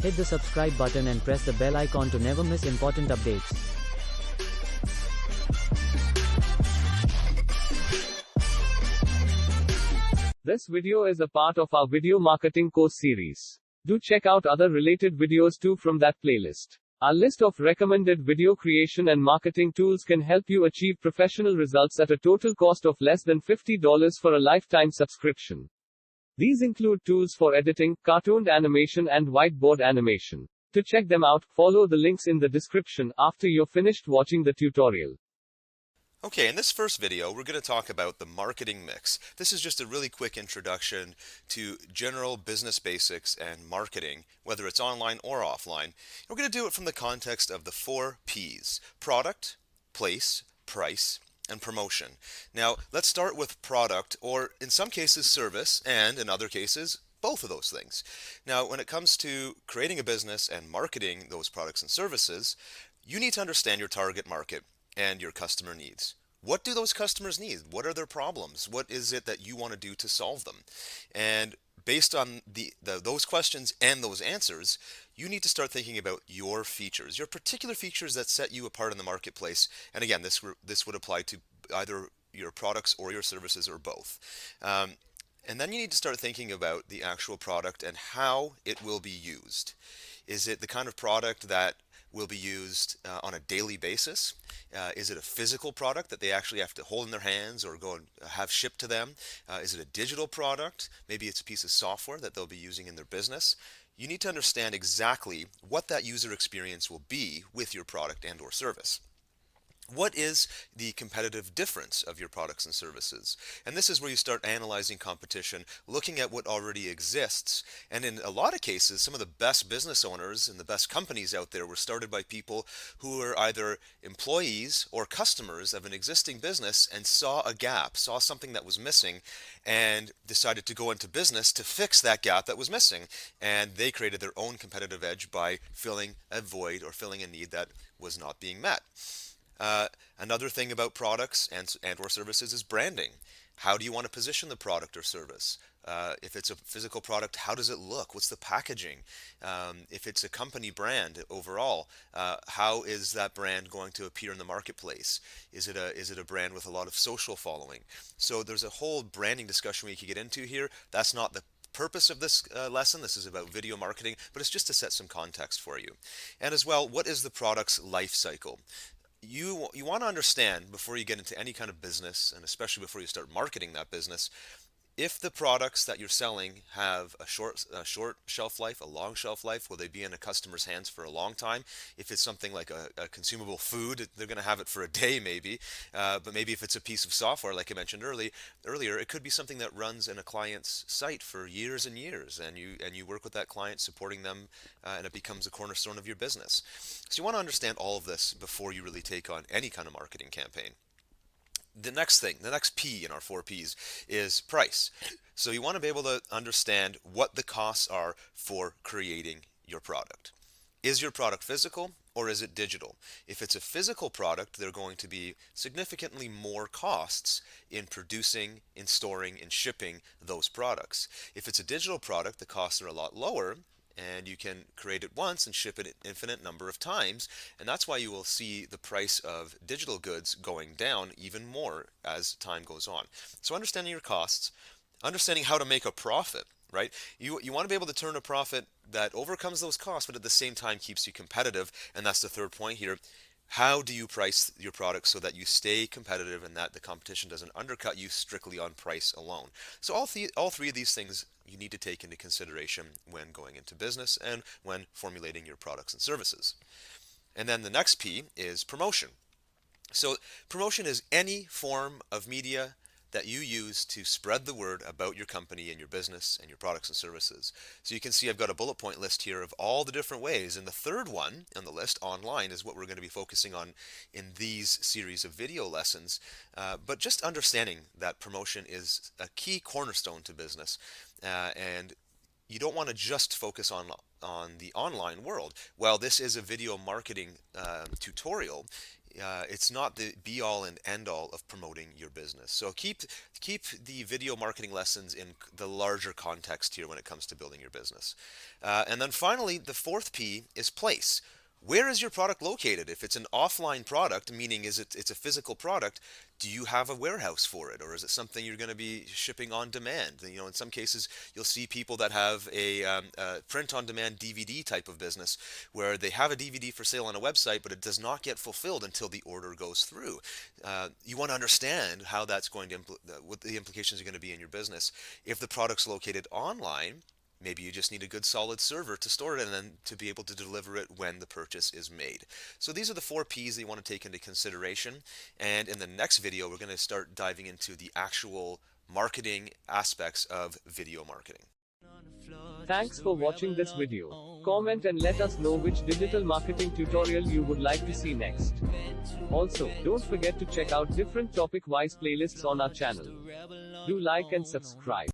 Hit the subscribe button and press the bell icon to never miss important updates. This video is a part of our video marketing course series. Do check out other related videos too from that playlist. Our list of recommended video creation and marketing tools can help you achieve professional results at a total cost of less than $50 for a lifetime subscription. These include tools for editing, cartoon animation, and whiteboard animation. To check them out, follow the links in the description after you're finished watching the tutorial. Okay, in this first video, we're going to talk about the marketing mix. This is just a really quick introduction to general business basics and marketing, whether it's online or offline. We're going to do it from the context of the 4 P's: product, place, price, and promotion. Now, let's start with product, or in some cases service, and in other cases, both of those things. Now, when it comes to creating a business and marketing those products and services, you need to understand your target market and your customer needs. What do those customers need? What are their problems? What is it that you want to do to solve them? And based on those questions and those answers, you need to start thinking about your features, your particular features that set you apart in the marketplace. And again, this would apply to either your products or your services or both. And then you need to start thinking about the actual product and how it will be used. Is it the kind of product that will be used on a daily basis? Is it a physical product that they actually have to hold in their hands or go and have shipped to them? Is it a digital product? Maybe it's a piece of software that they'll be using in their business. You need to understand exactly what that user experience will be with your product and or service. What is the competitive difference of your products and services? And this is where you start analyzing competition, looking at what already exists. And in a lot of cases, some of the best business owners and the best companies out there were started by people who were either employees or customers of an existing business and saw a gap, saw something that was missing, and decided to go into business to fix that gap that was missing. And they created their own competitive edge by filling a void or filling a need that was not being met. Another thing about products and or services is branding. How do you want to position the product or service? If it's a physical product, how does it look? What's the packaging? If it's a company brand overall, how is that brand going to appear in the marketplace? Is it a brand with a lot of social following? So there's a whole branding discussion we could get into here. That's not the purpose of this lesson. This is about video marketing, but it's just to set some context for you. And as well, what is the product's life cycle? You want to understand before you get into any kind of business, and especially before you start marketing that business, if the products that you're selling have a short shelf life, a long shelf life, will they be in a customer's hands for a long time? If it's something like a consumable food, they're going to have it for a day maybe. But maybe if it's a piece of software, like I mentioned earlier, it could be something that runs in a client's site for years and years, and you work with that client, supporting them, and it becomes a cornerstone of your business. So you want to understand all of this before you really take on any kind of marketing campaign. The next thing, the next P in our 4 Ps is price. So you want to be able to understand what the costs are for creating your product. Is your product physical or is it digital? If it's a physical product, there are going to be significantly more costs in producing, in storing, in shipping those products. If it's a digital product, the costs are a lot lower, and you can create it once and ship it an infinite number of times, and that's why you will see the price of digital goods going down even more as time goes on. So understanding your costs, understanding how to make a profit, right? You want to be able to turn a profit that overcomes those costs, but at the same time keeps you competitive, and that's the third point here. How do you price your product so that you stay competitive and that the competition doesn't undercut you strictly on price alone? So all three of these things you need to take into consideration when going into business and when formulating your products and services. And then the next P is promotion. So promotion is any form of media that you use to spread the word about your company and your business and your products and services. So you can see I've got a bullet point list here of all the different ways, and the third one on the list, online, is what we're going to be focusing on in these series of video lessons. But just understanding that promotion is a key cornerstone to business, and you don't want to just focus on the online world. While this is a video marketing tutorial, it's not the be-all and end-all of promoting your business. So keep the video marketing lessons in the larger context here when it comes to building your business. And then finally, the fourth P is place. Where is your product located? If it's an offline product, meaning it's a physical product, do you have a warehouse for it, or is it something you're going to be shipping on demand? You know, in some cases, you'll see people that have a print-on-demand DVD type of business, where they have a DVD for sale on a website, but it does not get fulfilled until the order goes through. You want to understand how that's going to what the implications are going to be in your business. If the product's located online, maybe you just need a good solid server to store it and then to be able to deliver it when the purchase is made. So these are the 4 P's that you want to take into consideration. And in the next video, we're going to start diving into the actual marketing aspects of video marketing. Thanks for watching this video. Comment and let us know which digital marketing tutorial you would like to see next. Also, don't forget to check out different topic-wise playlists on our channel. Do like and subscribe.